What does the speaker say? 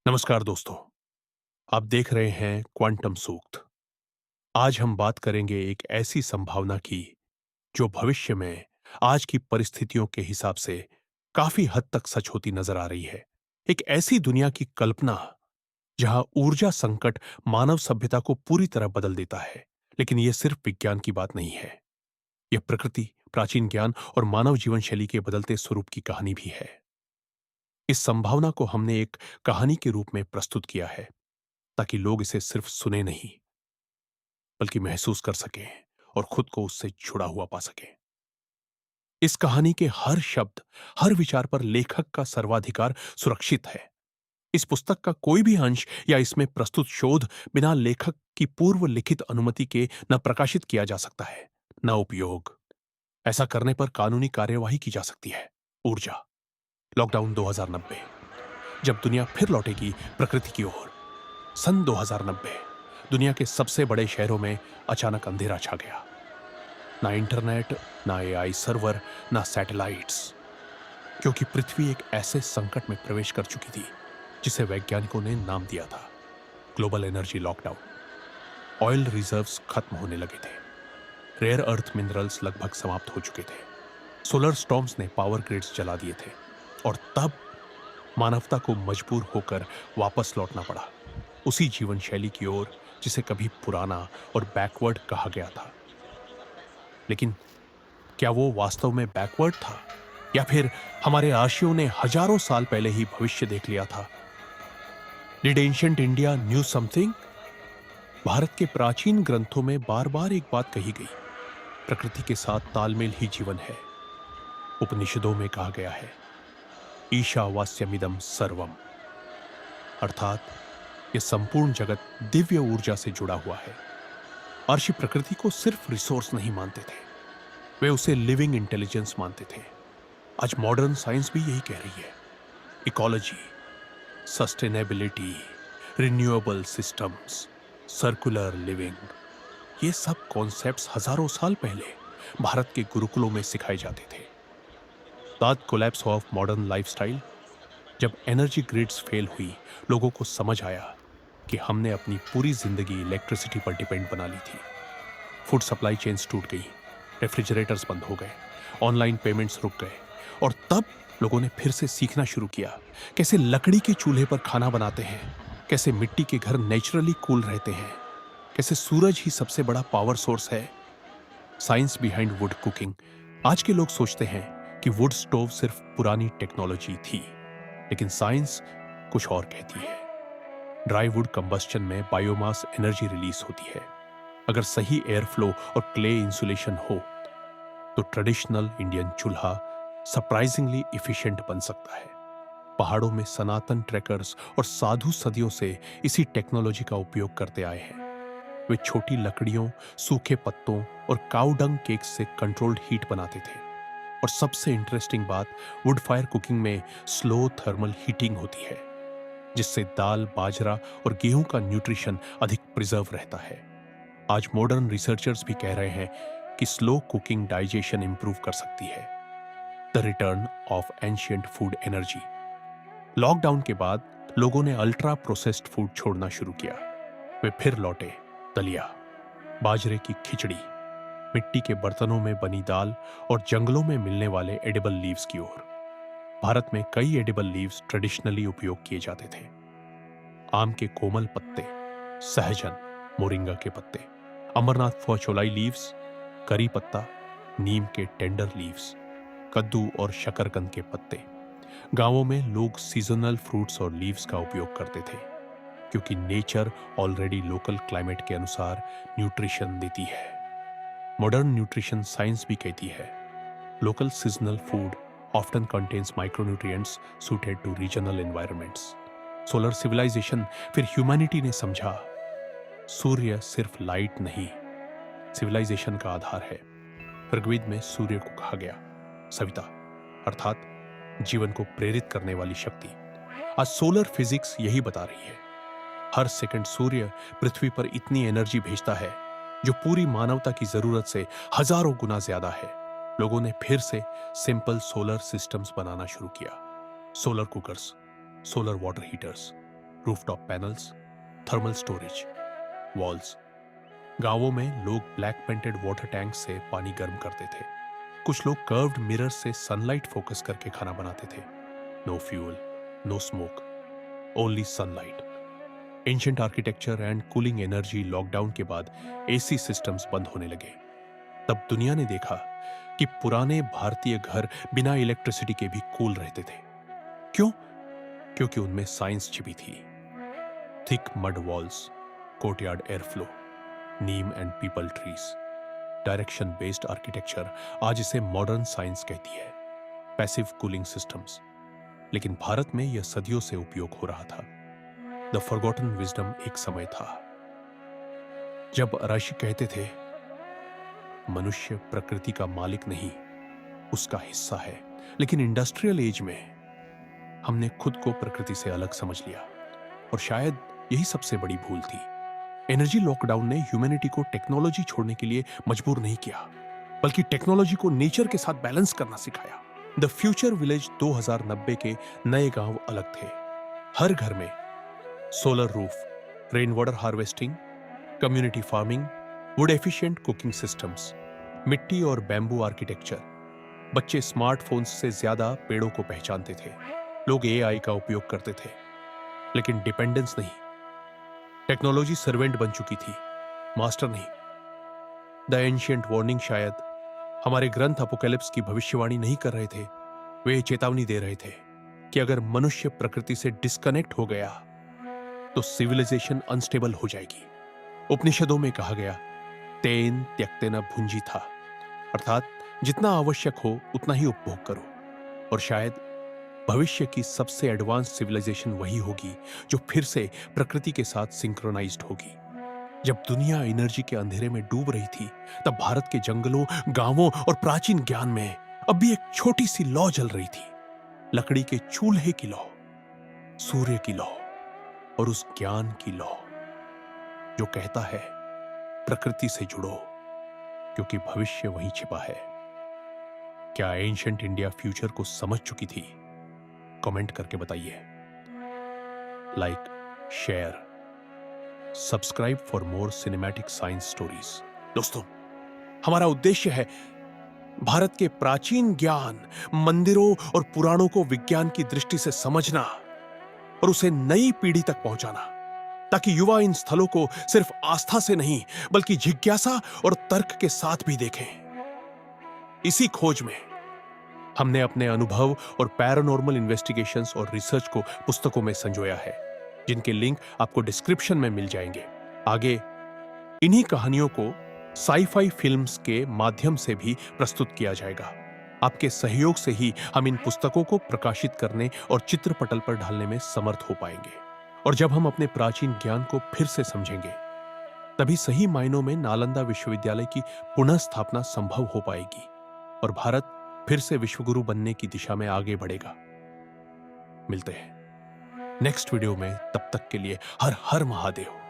नमस्कार दोस्तों। आप देख रहे हैं क्वांटम सूक्त। आज हम बात करेंगे एक ऐसी संभावना की जो भविष्य में आज की परिस्थितियों के हिसाब से काफी हद तक सच होती नजर आ रही है। एक ऐसी दुनिया की कल्पना जहां ऊर्जा संकट मानव सभ्यता को पूरी तरह बदल देता है। लेकिन यह सिर्फ विज्ञान की बात नहीं है, यह प्रकृति, प्राचीन ज्ञान और मानव जीवन शैली के बदलते स्वरूप की कहानी भी है। इस संभावना को हमने एक कहानी के रूप में प्रस्तुत किया है ताकि लोग इसे सिर्फ सुने नहीं बल्कि महसूस कर सकें और खुद को उससे जुड़ा हुआ पा सकें। इस कहानी के हर शब्द, हर विचार पर लेखक का सर्वाधिकार सुरक्षित है। इस पुस्तक का कोई भी अंश या इसमें प्रस्तुत शोध बिना लेखक की पूर्व लिखित अनुमति के न प्रकाशित किया जा सकता है, न उपयोग। ऐसा करने पर कानूनी कार्यवाही की जा सकती है। ऊर्जा लॉकडाउन 2090। जब दुनिया फिर लौटेगी प्रकृति की ओर। सन 2090। दुनिया के सबसे बड़े शहरों में अचानक अंधेरा छा गया। ना इंटरनेट, ना एआई सर्वर, ना सैटेलाइट्स। क्योंकि पृथ्वी एक ऐसे संकट में प्रवेश कर चुकी थी जिसे वैज्ञानिकों ने नाम दिया था global energy lockdown. Oil reserves खत्म होने लगे थे। रेयर अर्थ मिनरल्स लगभग समाप्त हो चुके थे। सोलर स्टॉर्म्स ने पावर ग्रिड्स जला दिए थे। और तब मानवता को मजबूर होकर वापस लौटना पड़ा उसी जीवन शैली की ओर जिसे कभी पुराना और बैकवर्ड कहा गया था। लेकिन क्या वो वास्तव में बैकवर्ड था, या फिर हमारे आर्षियों ने हजारों साल पहले ही भविष्य देख लिया था? Did ancient India new something? Bharat के प्राचीन ग्रंथों में बार बार एक बात कही गई, प्रकृति के साथ तालमेल ही जीवन है। उपनिषदों में कहा गया है, ईशावास्यमिदं सर्वम, अर्थात यह संपूर्ण जगत दिव्य ऊर्जा से जुड़ा हुआ है। अर्षि प्रकृति को सिर्फ रिसोर्स नहीं मानते थे, वे उसे लिविंग इंटेलिजेंस मानते थे। आज मॉडर्न साइंस भी यही कह रही है। Ecology, sustainability, renewable systems, circular living, ये सब कॉन्सेप्ट्स हजारों साल पहले भारत के गुरुकुलों में सिखाए जाते थे। That collapse of modern lifestyle, जब एनर्जी ग्रिड्स फेल हुई, लोगों को समझ आया कि हमने अपनी पूरी जिंदगी इलेक्ट्रिसिटी पर डिपेंड बना ली थी। फूड सप्लाई चेन्स टूट गई, रेफ्रिजरेटर्स बंद हो गए, ऑनलाइन पेमेंट्स रुक गए। और तब लोगों ने फिर से सीखना शुरू किया कैसे लकड़ी के चूल्हे पर खाना बनाते हैं, कैसे मिट्टी के घर नेचुरली कूल रहते हैं, कैसे सूरज ही सबसे बड़ा पावर सोर्स है। Science behind would cooking. आज के लोग सोचते हैं कि वुड स्टोव सिर्फ पुरानी टेक्नोलॉजी थी, लेकिन साइंस कुछ और कहती है। ड्राई वुड कंबस्टन में बायोमास एनर्जी रिलीज होती है। अगर सही एयर फ्लो और क्ले इंसुलेशन हो तो ट्रेडिशनल इंडियन चूल्हा सरप्राइजिंगली इफिशिएंट बन सकता है। पहाड़ों में सनातन ट्रैकर्स और साधु सदियों से इसी टेक्नोलॉजी का उपयोग करते आए हैं। वे छोटी लकड़ियों, सूखे पत्तों और काऊ डंग केक्स से कंट्रोल्ड हीट बनाते थे। और सबसे इंटरेस्टिंग बात, वुड फायर कुकिंग में स्लो थर्मल हीटिंग होती है, जिससे दाल, बाजरा और गेहूं का न्यूट्रिशन अधिक प्रिजर्व रहता है। आज मॉडर्न रिसर्चर्स भी कह रहे हैं कि स्लो कुकिंग डाइजेशन इंप्रूव कर सकती है। The return of ancient food energy. Lockdown के बाद लोगों ने अल्ट्रा प्रोसेस्ड फूड छोड़ना शुरू किया। वे फिर लौटे दलिया, बाजरे की खिचड़ी, मिट्टी के बर्तनों में बनी दाल और जंगलों में मिलने वाले एडिबल लीव्स की ओर। भारत में कई एडिबल लीव्स ट्रेडिशनली उपयोग किए जाते थे। आम के कोमल पत्ते, सहजन, मोरिंगा के पत्ते, अमरनाथ फॉचोलाई लीव्स, करी पत्ता, नीम के टेंडर लीव्स, कद्दू और शकरकंद के पत्ते। गांवों में लोग सीजनल फ्रूट्स और लीव्स का उपयोग करते थे, क्योंकि नेचर ऑलरेडी लोकल क्लाइमेट के अनुसार न्यूट्रिशन देती है। मॉडर्न न्यूट्रिशन साइंस भी कहती है, local seasonal food often contains micronutrients suited to regional environments. Solar civilisation. फिर ह्यूमैनिटी ने समझा, सूर्य सिर्फ लाइट नहीं, सिविलाइजेशन का आधार है। ऋग्वेद में सूर्य को कहा गया सविता, अर्थात जीवन को प्रेरित करने वाली शक्ति। आज सोलर फिजिक्स यही बता रही है, हर सेकंड सूर्य पृथ्वी पर इतनी एनर्जी भेजता है जो पूरी मानवता की जरूरत से हजारों गुना ज्यादा है। लोगों ने फिर से सिंपल सोलर सिस्टम्स बनाना शुरू किया। Solar cookers, solar water heaters, rooftop panels, thermal storage, walls. गांवों में लोग ब्लैक पेंटेड वाटर टैंक से पानी गर्म करते थे। कुछ लोग कर्व्ड मिरर से सनलाइट फोकस करके खाना बनाते थे। No fuel, no smoke, only sunlight. Ancient architecture and cooling energy lockdown के बाद एसी सिस्टम्स बंद होने लगे। तब दुनिया ने देखा कि पुराने भारतीय घर बिना इलेक्ट्रिसिटी के भी कूल रहते थे। क्यों? क्योंकि उनमें साइंस छिपी थी। Thick mud walls, courtyard air flow, Neem and people trees, direction based architecture, आज इसे मॉडर्न साइंस कहती है। Passive cooling systems. लेकिन भारत में यह सदियों से उपयोग हो रहा था। द फॉरगॉटन विजडम एक समय था जब ऋषि कहते थे, मनुष्य प्रकृति का मालिक नहीं, उसका हिस्सा है। लेकिन इंडस्ट्रियल एज में हमने खुद को प्रकृति से अलग समझ लिया, और शायद यही सबसे बड़ी भूल थी। एनर्जी लॉकडाउन ने ह्यूमैनिटी को टेक्नोलॉजी छोड़ने के लिए मजबूर नहीं किया, बल्कि टेक्नोलॉजी को नेचर के साथ बैलेंस करना सिखाया। द फ्यूचर विलेज 2090 के नए गांव अलग थे। हर घर में solar roof, rain water harvesting, community farming, would efficient cooking systems, मिट्टी और बैम्बू आर्किटेक्चर। बच्चे स्मार्टफोन्स से ज्यादा पेड़ों को पहचानते थे। लोग एआई का उपयोग करते थे, लेकिन डिपेंडेंस नहीं। टेक्नोलॉजी सर्वेंट बन चुकी थी, मास्टर नहीं। द एंशिएंट वार्निंग शायद हमारे ग्रंथ अपोकैलिप्स की भविष्यवाणी नहीं कर रहे थे, वे चेतावनी दे रहे थे कि अगर मनुष्य प्रकृति से डिस्कनेक्ट हो गया तो सिविलाइजेशन अनस्टेबल हो जाएगी। उपनिषदों में कहा गया, तेन त्यक्तेन भुंजी था, अर्थात जितना आवश्यक हो उतना ही उपभोग करो। और शायद भविष्य की सबसे एडवांस सिविलाइजेशन वही होगी जो फिर से प्रकृति के साथ सिंक्रोनाइज्ड होगी। जब दुनिया एनर्जी के अंधेरे में डूब रही थी, तब भारत के जंगलों, गांवों और प्राचीन ज्ञान में अब भी एक छोटी सी लौ जल रही थी। लकड़ी के चूल्हे की लौ, सूर्य की लौ और उस ज्ञान की लौ जो कहता है, प्रकृति से जुड़ो क्योंकि भविष्य वहीं छिपा है। क्या एंशिएंट इंडिया फ्यूचर को समझ चुकी थी? कमेंट करके बताइए। Like, share, subscribe for more cinematic science stories. दोस्तों, हमारा उद्देश्य है भारत के प्राचीन ज्ञान, मंदिरों और पुराणों को विज्ञान की दृष्टि से समझना और उसे नई पीढ़ी तक पहुंचाना, ताकि युवा इन स्थलों को सिर्फ आस्था से नहीं बल्कि जिज्ञासा और तर्क के साथ भी देखें। इसी खोज में हमने अपने अनुभव और पैरानॉर्मल इन्वेस्टिगेशंस और रिसर्च को पुस्तकों में संजोया है, जिनके लिंक आपको डिस्क्रिप्शन में मिल जाएंगे। आगे इन्हीं कहानियों को साई-फाई फिल्म्स के माध्यम से भी प्रस्तुत किया जाएगा। आपके सहयोग से ही हम इन पुस्तकों को प्रकाशित करने और चित्रपटल पर ढालने में समर्थ हो पाएंगे। और जब हम अपने प्राचीन ज्ञान को फिर से समझेंगे, तभी सही मायनों में नालंदा विश्वविद्यालय की पुनः स्थापना संभव हो पाएगी और भारत फिर से विश्वगुरु बनने की दिशा में आगे बढ़ेगा। मिलते हैं नेक्स्ट वीडियो में, तब तक के लिए हर हर महादेव।